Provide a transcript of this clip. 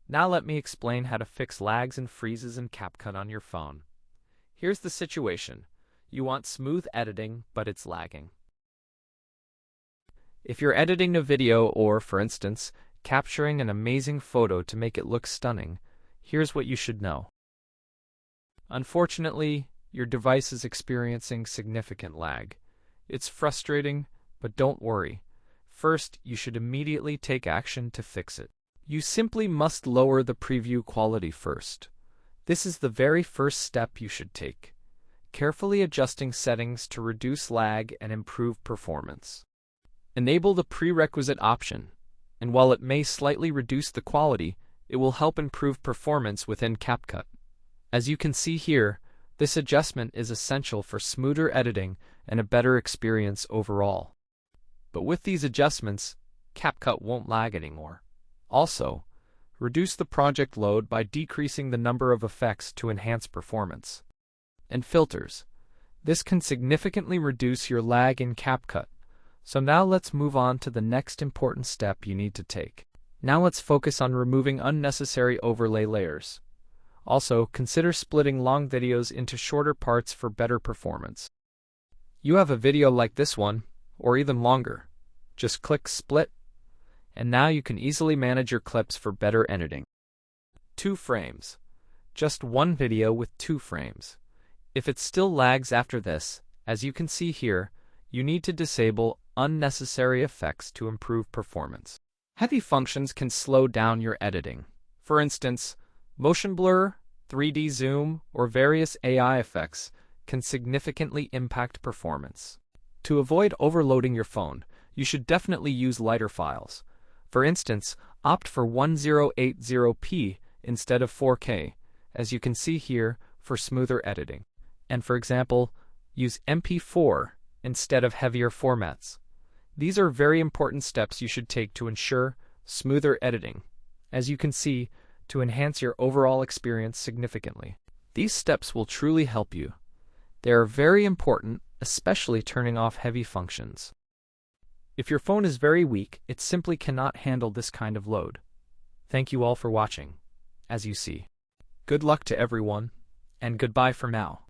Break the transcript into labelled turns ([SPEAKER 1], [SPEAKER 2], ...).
[SPEAKER 1] Now let me explain how to fix lags and freezes in CapCut on your phone. Here's the situation. You want smooth editing, but it's lagging. If you're editing a video or, for instance, capturing an amazing photo to make it look stunning, here's what you should know. Unfortunately, your device is experiencing significant lag. It's frustrating, but don't worry. First, you should immediately take action to fix it. You simply must lower the preview quality first. This is the very first step you should take, carefully adjusting settings to reduce lag and improve performance. Enable the prerequisite option, and while it may slightly reduce the quality, it will help improve performance within CapCut. As you can see here, this adjustment is essential for smoother editing and a better experience overall. But with these adjustments, CapCut won't lag anymore. Also, reduce the project load by decreasing the number of effects to enhance performance. And filters. This can significantly reduce your lag in CapCut. So now let's move on to the next important step you need to take. Now let's focus on removing unnecessary overlay layers. Also, consider splitting long videos into shorter parts for better performance. You have a video like this one, or even longer. Just click Split, and now you can easily manage your clips for better editing. 2 frames. Just one video with 2 frames. If it still lags after this, as you can see here, you need to disable unnecessary effects to improve performance. Heavy functions can slow down your editing. For instance, motion blur, 3D zoom, or various AI effects can significantly impact performance. To avoid overloading your phone, you should definitely use lighter files. For instance, opt for 1080p instead of 4K, as you can see here, for smoother editing. And for example, use MP4 instead of heavier formats. These are very important steps you should take to ensure smoother editing, as you can see, to enhance your overall experience significantly. These steps will truly help you. They are very important, especially turning off heavy functions. If your phone is very weak, it simply cannot handle this kind of load. Thank you all for watching. As you see, good luck to everyone, and goodbye for now.